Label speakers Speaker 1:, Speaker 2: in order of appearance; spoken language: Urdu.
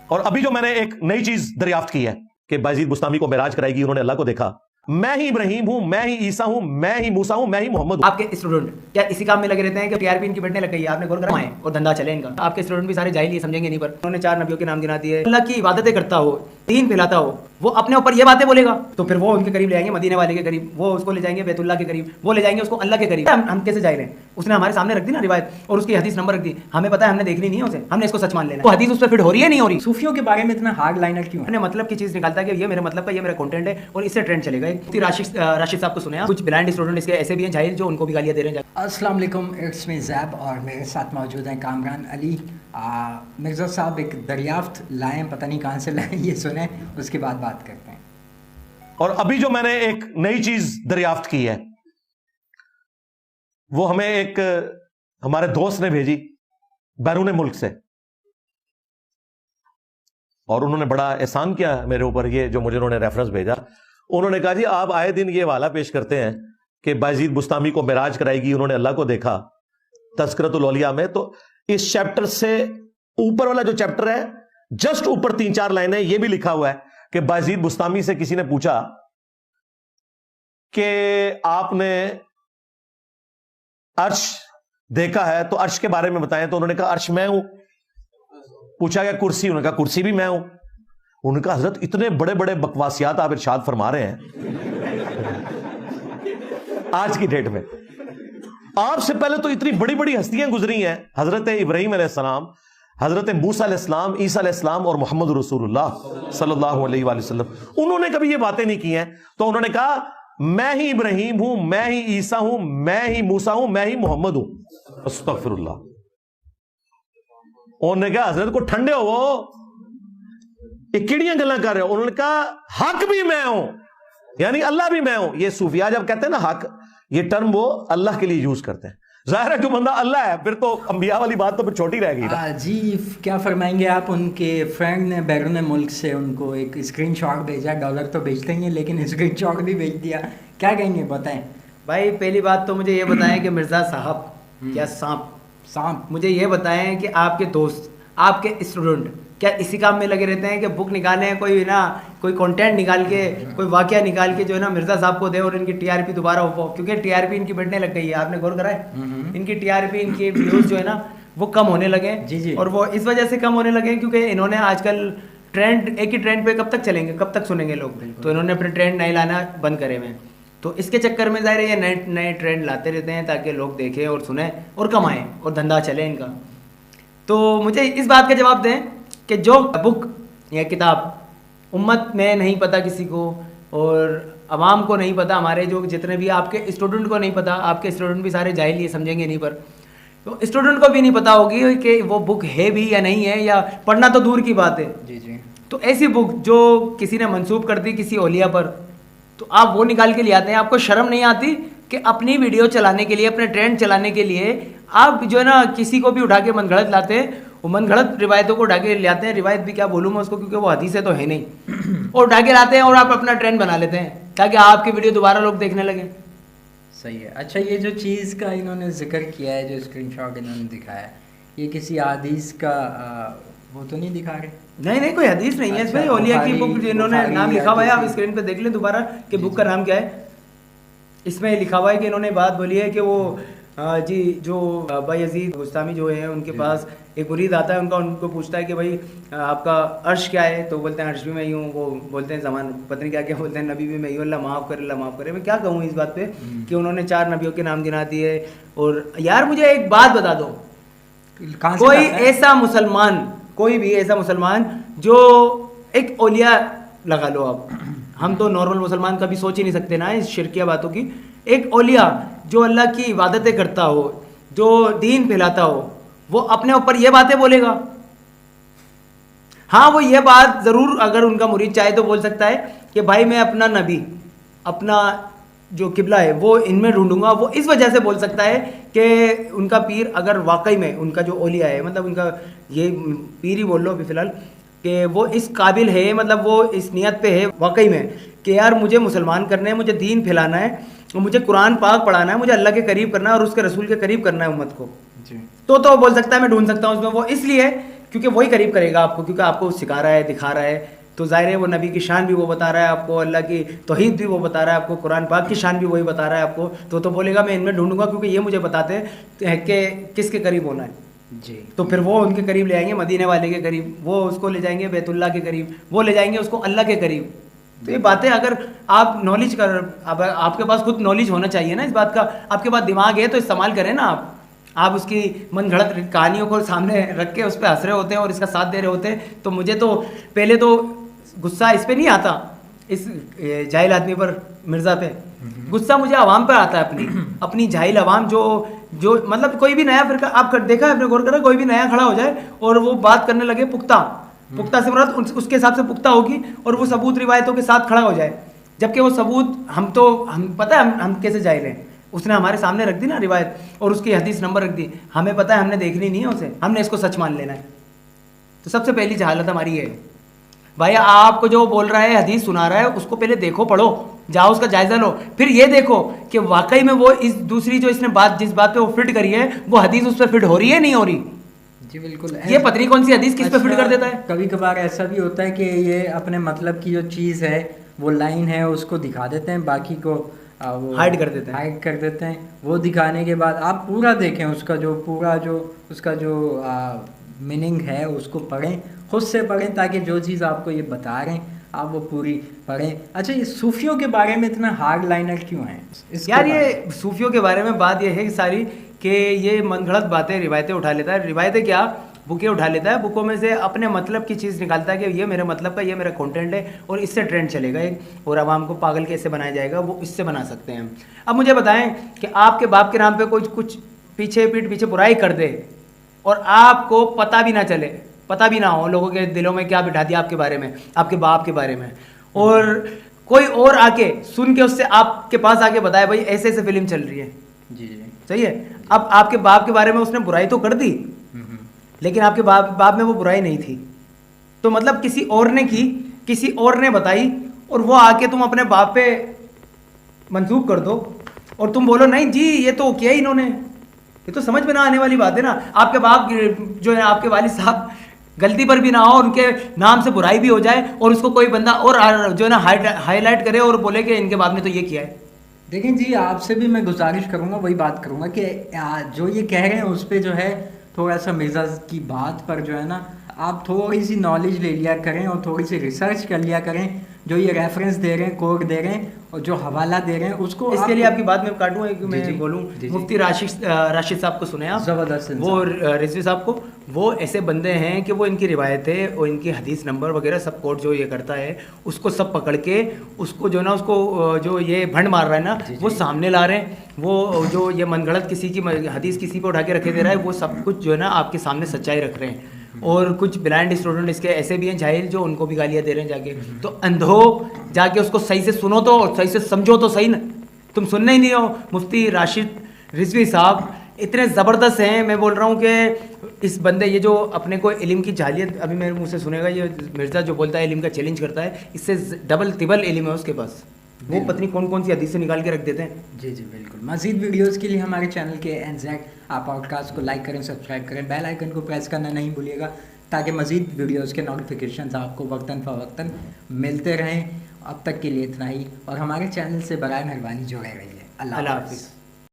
Speaker 1: اور ابھی جو میں نے ایک نئی چیز دریافت کی ہے کہ بایزید بستامی کو معراج کرائے گی، انہوں نے اللہ کو دیکھا، میں ہی ابراہیم ہوں، میں ہی عیسیٰ ہوں، میں ہی موسیٰ ہوں، میں ہی محمد ہوں۔
Speaker 2: آپ کے اسٹوڈنٹ کیا اسی کام میں لگے رہتے ہیں کہ ٹی آر پی ان کی بڑھنے لگ گئی ہے، آپ نے غور کرا ہے اور دھندا چلے ان کا؟ آپ کے اسٹوڈنٹ بھی سارے جاہل ہی سمجھیں گے نہیں، پر انہوں نے 4 نبیوں کے نام گنا دیے، اللہ کی عبادتیں کرتا ہو، دین پھیلاتا ہو، وہ اپنے اوپر یہ باتیں بولے گا تو پھر وہ ان کے قریب لے آئیں گے، مدینے والے کے قریب، وہ اس کو لے جائیں گے بیت اللہ کے قریب، وہ لے جائیں گے اس کو اللہ کے قریب۔ ہم کیسے جاہل ہیں؟ اس نے ہمارے سامنے رکھ دی نا روایت اور اس کی حدیث نمبر رکھ دی، ہمیں پتہ ہے، ہم نے دیکھنی نہیں ہے اسے، ہم نے اس کو سچ مان لینا۔ وہ حدیث اس پہ فٹ ہو رہی ہے نہیں ہو رہی؟
Speaker 3: صوفیوں کے بارے میں اتنا ہارڈ لائنر کیوں ہے؟
Speaker 2: مطلب کی چیز نکالتا ہے کہ یہ میرے مطلب کا، یہ میرا کنٹینٹ ہے اور اس سے ٹرینڈ چلے گا۔ مفتی راشد صاحب کو سنیں، کچھ بلائنڈ اسٹوڈنٹ اس کے ایسے بھی ہیں جاہل جو ان کو بھی گالیاں دے رہے ہیں۔
Speaker 3: السلام علیکم، اٹس می زیب اور میرے ساتھ موجود ہیں کامران علی۔ مرزا صاحب ایک دریافت لائیں، پتہ نہیں کہاں سے لائیں، یہ سنیں، اس کے بعد بات کرتے ہیں۔
Speaker 1: اور ابھی جو میں نے ایک نئی چیز دریافت کی ہے وہ ہمیں ایک ہمارے دوست نے بھیجی بیرون ملک سے، اور انہوں نے بڑا احسان کیا میرے اوپر، یہ جو مجھے انہوں نے ریفرنس بھیجا، انہوں نے کہا جی آپ آئے دن یہ حوالہ پیش کرتے ہیں کہ بایزید بستامی کو معراج کرائے گی، انہوں نے اللہ کو دیکھا تذکرۃ الاولیاء میں، تو اس چیپٹر سے اوپر والا جو چیپٹر ہے جسٹ اوپر 3-4 لائنیں یہ بھی لکھا ہوا ہے کہ بایزید بستامی سے کسی نے پوچھا کہ آپ نے عرش دیکھا ہے تو عرش کے بارے میں بتائیں، تو انہوں نے کہا عرش میں ہوں۔ پوچھا گیا کرسی، انہوں نے کہا کرسی بھی میں ہوں۔ انہوں نے کہا حضرت اتنے بڑے بڑے بکواسیات آپ ارشاد فرما رہے ہیں آج کی ڈیٹ میں، آپ سے پہلے تو اتنی بڑی بڑی ہستیاں گزری ہیں، حضرت ابراہیم علیہ السلام، حضرت موسیٰ علیہ السلام، عیسیٰ علیہ السلام اور محمد رسول اللہ صلی اللہ علیہ وآلہ وسلم، انہوں نے کبھی یہ باتیں نہیں کی ہیں۔ تو انہوں نے کہا میں ہی ابراہیم ہوں، میں ہی عیسیٰ ہوں، میں ہی موسیٰ ہوں، میں ہی محمد ہوں۔ استغفر اللہ۔ انہوں نے کہا حضرت کو ٹھنڈے ہو، یہ کیڑیاں گلاں کر رہے ہو؟ انہوں نے کہا حق بھی میں ہوں، یعنی اللہ بھی میں ہوں۔ یہ صوفیاء جب کہتے ہیں نا حق، یہ ٹرم وہ اللہ کے لیے یوز کرتے ہیں۔ ظاہر ہے جو بندہ اللہ ہے پھر تو انبیاء والی بات تو پھر چھوٹی رہ گئی نا۔
Speaker 3: جی کیا فرمائیں گے آپ؟ ان کے فرینڈ نے بیرون ملک سے ان کو ایک اسکرین شاٹ بھیجا، ڈالر تو بھیجتے ہی ہیں لیکن اسکرین شاٹ بھی بھیج دیا، کیا کہیں گے بتائیں؟
Speaker 2: بھائی پہلی بات تو مجھے یہ بتائیں کہ مرزا صاحب یا سانپ، مجھے یہ بتائیں کہ آپ کے دوست، آپ کے اسٹوڈنٹ کیا اسی کام میں لگے رہتے ہیں کہ بک نکالیں، کوئی کنٹینٹ نکال کے، کوئی واقعہ نکال کے جو ہے نا مرزا صاحب کو دے اور ان کی ٹی آر پی دوبارہ ہو، کیونکہ ٹی آر پی ان کی بڑھنے لگ گئی ہے، آپ نے غور کرا ہے؟ ان کی ٹی آر پی، ان کی ویوز جو ہے نا وہ کم ہونے لگے، اور وہ اس وجہ سے کم ہونے لگے کیونکہ انہوں نے آج کل ٹرینڈ، ایک ہی ٹرینڈ پہ کب تک چلیں گے، کب تک سنیں گے لوگ؟ تو انہوں نے اپنے ٹرینڈ نئے لانا بند کرے ہوئے ہیں، تو اس کے چکر میں ظاہر ہے یہ نئے ٹرینڈ لاتے رہتے ہیں تاکہ لوگ دیکھیں اور سنیں اور کمائیں اور دھندا چلے ان کا۔ تو مجھے اس بات کا جواب دیں کہ جو بک یا کتاب امت میں نہیں پتہ کسی کو اور عوام کو نہیں پتہ، ہمارے جو جتنے بھی آپ کے اسٹوڈنٹ کو نہیں پتہ، آپ کے اسٹوڈنٹ بھی سارے جاہل ہی سمجھیں گے نہیں، پر تو اسٹوڈنٹ کو بھی نہیں پتہ ہوگی کہ وہ بک ہے بھی یا نہیں ہے، یا پڑھنا تو دور کی بات ہے۔ تو ایسی بک جو کسی نے منسوب کر دی کسی اولیاء پر، تو آپ وہ نکال کے لے آتے ہیں، آپ کو شرم نہیں آتی کہ اپنی ویڈیو چلانے کے لیے، اپنے ٹرینڈ چلانے کے لیے آپ جو ہے نا کسی کو بھی اٹھا کے من گھڑت لاتے ہیں، وہ من گھڑت روایتوں کو اٹھا کے لے آتے ہیں، روایت بھی کیا بولوں میں اس کو کیونکہ وہ حدیثیں تو ہے نہیں، اور اٹھا کے لاتے ہیں اور آپ اپنا ٹرینڈ بنا لیتے ہیں تاکہ آپ کی ویڈیو دوبارہ لوگ دیکھنے لگیں۔
Speaker 3: صحیح ہے۔ اچھا یہ جو چیز کا انہوں نے ذکر کیا ہے، جو اسکرین شاٹ انہوں نے دکھایا ہے، یہ کسی حدیث کا وہ تو نہیں دکھا رہے؟
Speaker 2: نہیں کوئی حدیث نہیں ہے اس میں، اولیاء کی بک جنہوں نے نام لکھا ہوا ہے، آپ اسکرین پہ دیکھ لیں دوبارہ کہ بک کا نام کیا ہے۔ اس میں لکھا ہوا ہے کہ انہوں نے بات بولی ہے کہ وہ جی جو بایزید بستامی جو ہے ان کے پاس ایک مرید آتا ہے، ان کو پوچھتا ہے کہ بھائی آپ کا عرش کیا ہے، تو بولتے ہیں عرش بھی میں ہی ہوں، وہ بولتے ہیں زمان پتہ نہیں کیا بولتے ہیں، نبی بھی میں ہی ہوں، اللہ معاف کرے، اللہ معاف کرے۔ میں کیا کہوں اس بات پہ کہ انہوں نے 4 نبیوں کے نام گنا دیے۔ اور یار مجھے ایک بات بتا دو، کوئی ایسا مسلمان، کوئی بھی ایسا مسلمان جو ایک اولیاء لگا لو آپ، ہم تو نارمل مسلمان کبھی سوچ ہی نہیں سکتے نا اس شرکیہ باتوں کی، ایک اولیاء جو اللہ کی عبادتیں کرتا ہو، جو دین پھیلاتا ہو، وہ اپنے اوپر یہ باتیں بولے گا؟ ہاں وہ یہ بات ضرور اگر ان کا مرید چاہے تو بول سکتا ہے کہ بھائی میں اپنا نبی، اپنا جو قبلہ ہے وہ ان میں ڈھونڈوں گا، وہ اس وجہ سے بول سکتا ہے کہ ان کا پیر اگر واقعی میں ان کا جو اولیاء ہے، مطلب ان کا یہ پیر ہی بول لو ابھی فی الحال، کہ وہ اس قابل ہے، مطلب وہ اس نیت پہ ہے واقعی میں کہ یار مجھے مسلمان کرنا ہے، مجھے دین پھیلانا ہے، مجھے قرآن پاک پڑھانا ہے، مجھے اللہ کے قریب کرنا ہے اور اس کے رسول کے قریب کرنا ہے امت کو، تو بول سکتا ہے میں ڈھونڈ سکتا ہوں اس میں۔ وہ اس لیے کیونکہ وہی قریب کرے گا آپ کو, کیونکہ آپ کو سکھا رہا ہے, دکھا رہا ہے. تو ظاہر ہے وہ نبی کی شان بھی وہ بتا رہا ہے آپ کو, اللہ کی توحید بھی وہ بتا رہا ہے آپ کو, قرآن پاک کی شان بھی وہی بتا رہا ہے آپ کو. تو بولے گا میں ان میں ڈھونڈوں گا, کیونکہ یہ مجھے بتاتے ہیں کہ کس کے قریب ہونا ہے.
Speaker 3: جی,
Speaker 2: تو پھر وہ ان کے قریب لے آئیں گے, مدینے والے کے قریب, وہ اس کو لے جائیں گے بیت اللہ کے قریب, وہ لے جائیں گے اس کو اللہ کے قریب. تو یہ باتیں اگر آپ نالج کر, آپ کے پاس خود نالج ہونا چاہیے نا اس بات کا, آپ کے پاس دماغ ہے تو استعمال کریں نا. آپ اس کی من گھڑت کہانیوں کو سامنے رکھ کے اس پہ ہنس رہے ہوتے ہیں اور اس کا ساتھ دے رہے ہوتے ہیں. تو مجھے تو پہلے تو غصہ اس پہ نہیں آتا, اس جاہل آدمی پر, مرزا پہ. غصہ مجھے عوام پر آتا ہے, اپنی جاہل عوام جو مطلب کوئی بھی نیا فرقہ آپ دیکھا ہے, آپ نے غور کرا, کوئی بھی نیا کھڑا ہو جائے اور وہ بات کرنے لگے پختہ سے مراد اس کے حساب سے پختہ ہوگی, اور وہ ثبوت روایتوں کے ساتھ کھڑا ہو جائے, جبکہ وہ ثبوت ہم پتہ ہے ہم کیسے جاہل ہیں. اس نے ہمارے سامنے رکھ دی نا روایت, اور اس کی حدیث نمبر رکھ دی, ہمیں پتہ ہے ہم نے دیکھنی نہیں ہے اسے, ہم نے اس کو سچ مان لینا ہے. تو سب سے پہلی جہالت ہماری یہ ہے بھائی, آپ کو جو بول رہا ہے, حدیث سنا رہا ہے, اس کو پہلے دیکھو, پڑھو, جاؤ اس کا جائزہ لو, پھر یہ دیکھو کہ واقعی میں وہ اس دوسری جو اس نے بات جس بات پہ وہ فٹ کری ہے وہ حدیث اس پہ فٹ ہو رہی ہے نہیں ہو رہی.
Speaker 3: جی بالکل,
Speaker 2: یہ پتہ نہیں کون سی حدیث کس پہ فٹ کر دیتا ہے.
Speaker 3: کبھی کبھار ایسا بھی ہوتا ہے کہ یہ اپنے مطلب کی جو چیز ہے, وہ لائن ہے, اس کو دکھا دیتے ہیں, باقی کو
Speaker 2: ہائڈ کر دیتے ہیں.
Speaker 3: وہ دکھانے کے بعد آپ پورا دیکھیں, اس کا جو میننگ ہے اس کو پڑھیں, خود سے پڑھیں, تاکہ جو چیز آپ کو یہ بتا رہے ہیں آپ وہ پوری پڑھیں. اچھا, یہ صوفیوں کے بارے میں اتنا ہارڈ لائنر کیوں ہیں
Speaker 2: یار؟ یہ صوفیوں کے بارے میں بات یہ ہے کہ ساری کہ یہ من گھڑت باتیں, روایتیں اٹھا لیتا ہے. روایتیں کیا, بکیں اٹھا لیتا ہے, بکوں میں سے اپنے مطلب کی چیز نکالتا ہے کہ یہ میرے مطلب کا, یہ میرا کنٹینٹ ہے, اور اس سے ٹرینڈ چلے گا ایک, اور عوام کو پاگل کیسے بنایا جائے گا, وہ اس سے بنا سکتے ہیں. اب مجھے بتائیں کہ آپ کے باپ کے نام پہ کوئی کچھ پیٹھ پیچھے برائی کر دے, اور آپ کو پتہ بھی نہ چلے, پتہ بھی نہ ہو لوگوں کے دلوں میں کیا بٹھا دیا آپ کے بارے میں, آپ کے باپ کے بارے میں, اور کوئی اور آ کے سن کے اس سے آپ کے پاس آ کے بتائے بھائی ایسے ایسے فلم چل رہی ہے.
Speaker 3: جی
Speaker 2: صحیح ہے. اب آپ کے باپ کے بارے میں اس نے برائی تو کر دی, لیکن آپ کے باپ میں وہ برائی نہیں تھی, تو مطلب کسی اور نے کی, کسی اور نے بتائی, اور وہ آ کے تم اپنے باپ پہ منسوخ کر دو, اور تم بولو نہیں جی یہ تو کیا ہی انہوں نے. یہ تو سمجھ میں نہ آنے والی بات ہے نا. آپ کے باپ جو ہے, آپ کے والد صاحب غلطی پر بھی نہ ہو, ان کے نام سے برائی بھی ہو جائے, اور اس کو کوئی بندہ اور جو ہے نا ہائی لائٹ کرے اور بولے کہ ان کے باپ نے تو یہ کیا ہے.
Speaker 3: دیکھیں جی, آپ سے بھی میں گزارش کروں گا, وہی بات کروں گا کہ جو یہ کہہ رہے ہیں اس پہ جو ہے تھوڑا سا مرزا کی بات پر جو ہے نا آپ تھوڑی سی نالج لے لیا کریں, اور تھوڑی سی ریسرچ کر لیا کریں. جو یہ ریفرنس دے رہے ہیں, کوڈ دے رہے ہیں, اور جو حوالہ دے رہے ہیں اس کو,
Speaker 2: اس کے لیے آپ کی بات میں کاٹوں, میں بولوں, مفتی راشد صاحب کو سنے آپ,
Speaker 3: زبردست,
Speaker 2: وہ رضوی صاحب کو, وہ ایسے بندے ہیں کہ وہ ان کی روایتیں اور ان کی حدیث نمبر وغیرہ سب کوڈ جو یہ کرتا ہے اس کو سب پکڑ کے اس کو جو ہے نا, اس کو جو یہ بھنڈ مار رہا ہے نا, وہ سامنے لا رہے ہیں. وہ جو یہ من گھڑت کسی کی حدیث کسی پہ اٹھا کے رکھے دے رہا ہے, وہ سب کچھ جو ہے نا آپ کے سامنے سچائی رکھ رہے ہیں. اور کچھ بلائنڈ اسٹوڈنٹ اس کے ایسے بھی ہیں جاہل, جو ان کو بھی گالیاں دے رہے ہیں جا کے. تو اندھو جا کے اس کو صحیح سے سنو تو, صحیح سے سمجھو تو صحیح نا, تم سننے ہی نہیں ہو. مفتی راشد رضوی صاحب اتنے زبردست ہیں, میں بول رہا ہوں کہ اس بندے, یہ جو اپنے کو علم کی جاہلیت ابھی میرے منہ سے سنے گا, یہ مرزا جو بولتا ہے علم کا چیلنج کرتا ہے, اس سے ڈبل تبل علم ہے اس کے پاس, وہ پتہ نہیں کون کون سی حدیث سے نکال کے رکھ دیتے ہیں.
Speaker 3: جی بالکل. مزید ویڈیوز کے لیے ہمارے چینل کے NZAC آپ پوڈ کاسٹ کو لائک کریں, سبسکرائب کریں, بیل آئیکن کو پریس کرنا نہیں بھولیے گا, تاکہ مزید ویڈیوز کے نوٹیفیکیشنز آپ کو وقتاً فوقتاً ملتے رہیں. اب تک کے لیے اتنا ہی, اور ہمارے چینل سے برائے مہربانی جڑے رہیے. اللہ حافظ.